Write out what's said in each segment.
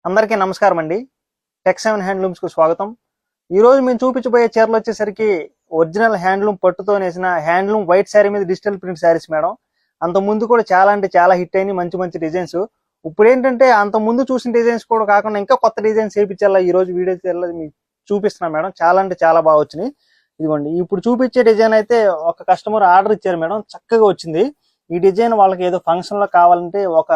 అందరికీ నమస్కారం అండి. టెక్7 హ్యాండ్లూమ్స్ కు స్వాగతం. ఈ రోజు మేము చూపించబోయే చీరలు వచ్చేసరికి ఒరిజినల్ హ్యాండ్లూమ్ పట్టుతో నేసిన హ్యాండ్లూమ్ వైట్ శారీ మీద డిజిటల్ ప్రింట్ శారీస్ మేడం. అంత ముందు కూడా చాలా అంటే చాలా హిట్ అయినాయి, మంచి మంచి డిజైన్స్. ఇప్పుడు ఏంటంటే అంత ముందు చూసిన డిజైన్స్ కూడా కాకుండా ఇంకా కొత్త డిజైన్స్ వేయించాలా ఈ రోజు వీడియో మీకు చూపిస్తున్నాం మేడం. చాలా అంటే చాలా బాగా వచ్చినాయి. ఇదిగోండి, ఇప్పుడు చూపించే డిజైన్ అయితే ఒక కస్టమర్ ఆర్డర్ ఇచ్చారు మేడం, చక్కగా వచ్చింది. ఈ డిజైన్ వాళ్ళకి ఏదో ఫంక్షన్ లో కావాలంటే ఒక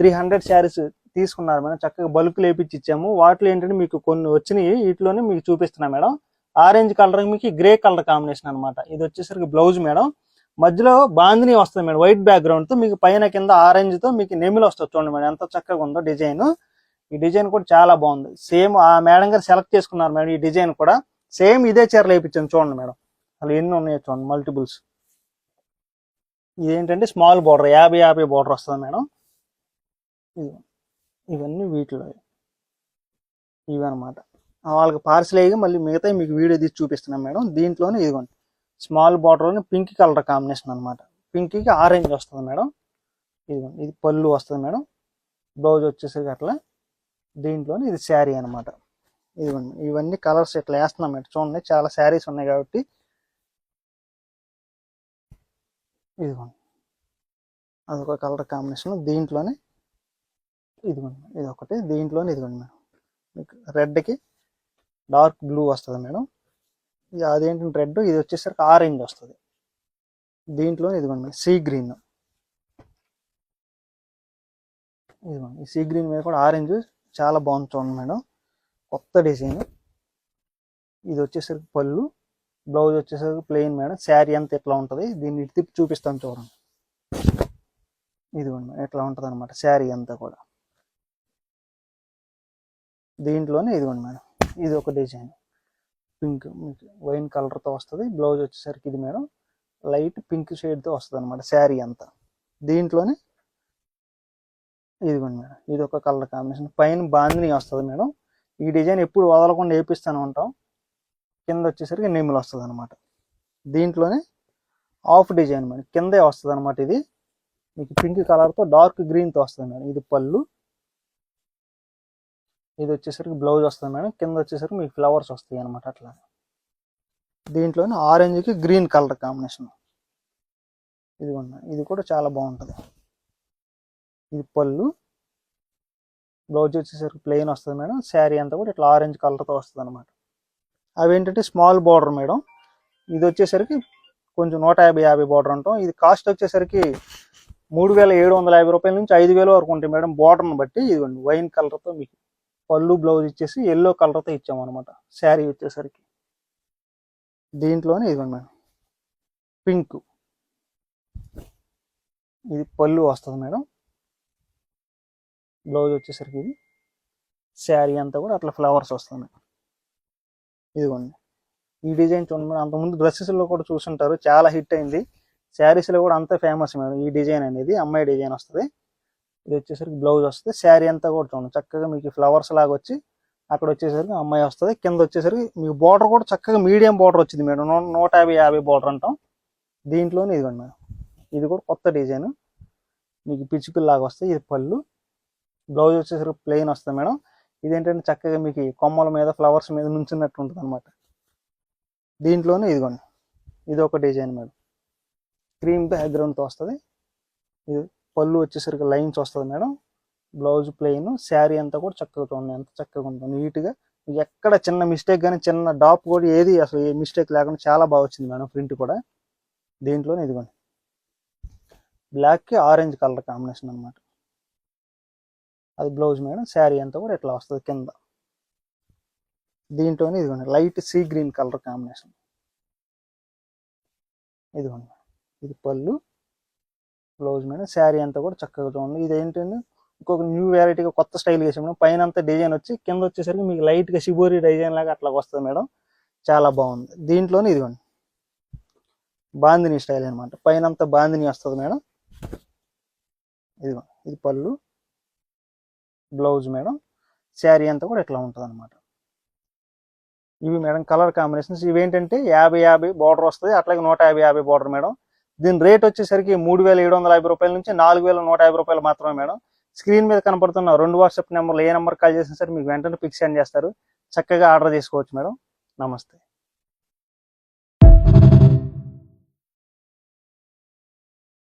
300 శారీస్ తీసుకున్నారు మేడం. చక్కగా బల్క్ లేపించి ఇచ్చాము. వాటిలో ఏంటంటే మీకు కొన్ని వచ్చినాయి, వీటిలోనే మీకు చూపిస్తున్నా మేడం. ఆరెంజ్ కలర్ మీకు గ్రే కలర్ కాంబినేషన్ అనమాట. ఇది వచ్చేసరికి బ్లౌజ్ మేడం. మధ్యలో బాందిని వస్తుంది మేడం, వైట్ బ్యాక్గ్రౌండ్ తో. మీకు పైన కింద ఆరెంజ్ తో మీకు నెమిలి వస్తుంది. చూడండి మేడం ఎంత చక్కగా ఉందో డిజైన్. ఈ డిజైన్ కూడా చాలా బాగుంది. సేమ్ ఆ మేడం గారు సెలెక్ట్ చేసుకున్నారు మేడం. ఈ డిజైన్ కూడా సేమ్ ఇదే చీరలు వేయించాను. చూడండి మేడం అసలు ఎన్ని ఉన్నాయో చూడండి, మల్టిపుల్స్. ఇదేంటంటే స్మాల్ బార్డర్, 50 బార్డర్ వస్తుంది మేడం. ఇవన్నీ వీటిలో ఇవన్నమాట. వాళ్ళకి పార్సల్ అయ్యి మళ్ళీ మిగతా మీకు వీడియో తీసి చూపిస్తున్నాం మేడం. దీంట్లోనే ఇదిగోండి స్మాల్ బార్డర్లోనే పింక్ కలర్ కాంబినేషన్ అనమాట. పింక్కి ఆరెంజ్ వస్తుంది మేడం. ఇదిగోండి ఇది పళ్ళు వస్తుంది మేడం. బ్లౌజ్ వచ్చేసరికి అట్లా. దీంట్లోనే ఇది శారీ అనమాట. ఇదిగోండి ఇవన్నీ కలర్స్ ఇట్లా వేస్తున్నాం మేడం. చూడండి చాలా శారీస్ ఉన్నాయి కాబట్టి. ఇదిగోండి అదొక కలర్ కాంబినేషన్. దీంట్లోనే ఇదిగోండి ఇది ఒకటి. దీంట్లోనే ఇదిగోండి మేడం మీకు రెడ్కి డార్క్ బ్లూ వస్తుంది మేడం. ఇది అదేంటంటే రెడ్, ఇది వచ్చేసరికి ఆరెంజ్ వస్తుంది. దీంట్లోనే ఇదిగోండి మేడం సీ గ్రీన్. ఇదిగోండి ఈ సీ గ్రీన్ మీద కూడా ఆరెంజ్ చాలా బాగుంది చూడండి మేడం. కొత్త డిజైన్. ఇది వచ్చేసరికి పళ్ళు, బ్లౌజ్ వచ్చేసరికి ప్లెయిన్ మేడం. శారీ అంతా ఇట్లా ఉంటుంది. దీన్ని తిప్పి చూపిస్తాను చూడండి. ఇదిగోండి ఇట్లా ఉంటుంది అనమాట శారీ అంతా కూడా. దీంట్లోనే ఇదిగోండి మేడం ఇది ఒక డిజైన్. పింక్ వైన్ కలర్తో వస్తుంది. బ్లౌజ్ వచ్చేసరికి ఇది మేడం లైట్ పింక్ షేడ్తో వస్తుంది అనమాట శారీ అంతా. దీంట్లోనే ఇదిగోండి మేడం ఇది ఒక కలర్ కాంబినేషన్. పైన బాందిని వస్తుంది మేడం. ఈ డిజైన్ ఎప్పుడు వదలకుండా వేపిస్తూనే ఉంటాం. కింద వచ్చేసరికి నెమిలి వస్తుంది అనమాట. దీంట్లోనే ఆఫ్ డిజైన్ మేడం, కిందే వస్తుంది అనమాట. ఇది మీకు పింక్ కలర్తో డార్క్ గ్రీన్తో వస్తుంది మేడం. ఇది పళ్ళు, ఇది వచ్చేసరికి బ్లౌజ్ వస్తుంది మేడం. కింద వచ్చేసరికి మీకు ఫ్లవర్స్ వస్తాయి అనమాట అట్లా. దీంట్లోనే ఆరెంజ్కి గ్రీన్ కలర్ కాంబినేషన్. ఇదిగోండి ఇది కూడా చాలా బాగుంటుంది. ఇది పళ్ళు, బ్లౌజ్ వచ్చేసరికి ప్లెయిన్ వస్తుంది మేడం. శారీ అంతా కూడా ఇట్లా ఆరెంజ్ కలర్తో వస్తుంది అనమాట. అవి ఏంటంటే స్మాల్ బార్డర్ మేడం. ఇది వచ్చేసరికి కొంచెం 150 బార్డర్ ఉంటాం. ఇది కాస్ట్ వచ్చేసరికి 3750 రూపాయల నుంచి 5000 వరకు ఉంటాయి మేడం, బార్డర్ని బట్టి. ఇదిగోండి వైన్ కలర్తో మీకు పళ్ళు, బ్లౌజ్ ఇచ్చేసి ఎల్లో కలర్తో ఇచ్చామన్నమాట. శారీ వచ్చేసరికి దీంట్లోనే ఇదిగోండి మేడం పింక్. ఇది పళ్ళు వస్తుంది మేడం. బ్లౌజ్ వచ్చేసరికి ఇది. శారీ అంతా కూడా అట్లా ఫ్లవర్స్ వస్తుంది మేడం. ఇదిగోండి ఈ డిజైన్ చూడండి మేడం. అంతకుముందు డ్రెస్సెస్లో కూడా చూసుంటారు, చాలా హిట్ అయింది. శారీస్లో కూడా అంత ఫేమస్ మేడం ఈ డిజైన్ అనేది. అమ్మాయి డిజైన్ వస్తుంది. ఇది వచ్చేసరికి బ్లౌజ్ వస్తుంది. శారీ అంతా కూడా చూడండి చక్కగా మీకు ఫ్లవర్స్ లాగా వచ్చి అక్కడ వచ్చేసరికి అమ్మాయి వస్తుంది. కింద వచ్చేసరికి మీకు బార్డర్ కూడా చక్కగా మీడియం బార్డర్ వచ్చింది మేడం. 150 బార్డర్ అంటాం. దీంట్లోనే ఇదిగోండి మేడం ఇది కూడా కొత్త డిజైన్. మీకు పిచ్చుకల్ లాగా వస్తాయి. ఇది పళ్ళు, బ్లౌజ్ వచ్చేసరికి ప్లెయిన్ వస్తుంది మేడం. ఇదేంటంటే చక్కగా మీకు కొమ్మల మీద ఫ్లవర్స్ మీద నుంచున్నట్టు ఉంటుంది అనమాట. దీంట్లోనే ఇదిగోండి ఇది ఒక డిజైన్ మేడం. క్రీమ్ బ్యాక్గ్రౌండ్తో వస్తుంది. ఇది పళ్ళు వచ్చేసరికి లైన్స్ వస్తుంది మేడం. Blouse plain. శారీ అంతా కూడా చక్కగా చూడండి ఎంత చక్కగా ఉంటుంది నీట్గా. ఎక్కడ చిన్న మిస్టేక్ కానీ చిన్న డాప్ కూడా ఏది అసలు ఏ మిస్టేక్ లేకుండా చాలా బాగా వచ్చింది మేడం ప్రింట్ కూడా. దీంట్లోనే ఇదిగోండి బ్లాక్కి ఆరెంజ్ కలర్ కాంబినేషన్ అనమాట. అది బ్లౌజ్ మేడం. శారీ అంతా కూడా ఇట్లా వస్తుంది కింద. దీంట్లోనే ఇదిగోండి light sea green colour combination. ఇదిగోండి ఇది పళ్ళు, బ్లౌజ్ మేడం. శారీ అంతా కూడా చక్కగా చూడండి. ఇది ఏంటంటే ఇంకొక న్యూ వెరైటీగా కొత్త స్టైల్ వేసాం మేడం. పైన అంతా డిజైన్ వచ్చి కింద వచ్చేసరికి మీకు లైట్గా షిబోరి డిజైన్ లాగా అట్లా వస్తుంది మేడం. చాలా బాగుంది. దీంట్లోనే ఇదిగోండి బాందిని స్టైల్ అనమాట. పైన అంతా బాందిని వస్తుంది మేడం. ఇదిగోండి ఇది పళ్ళు, బ్లౌజ్ మేడం. శారీ అంతా కూడా ఇట్లా ఉంటుంది అనమాట. ఇవి మేడం కలర్ కాంబినేషన్స్. ఇవేంటంటే 50 బార్డర్ వస్తుంది, అట్లాగే 150 బార్డర్ మేడం. దీని రేట్ వచ్చేసరికి 3750 రూపాయల నుంచి 4150 రూపాయలు మాత్రమే మేడం. స్క్రీన్ మీద కనపడుతున్న 2 వాట్సాప్ నెంబర్లు ఏ నెంబర్ కాల్ చేసినా సరే మీకు వెంటనే పిక్ సెండ్ చేస్తారు. చక్కగా ఆర్డర్ చేసుకోవచ్చు మేడం. నమస్తే.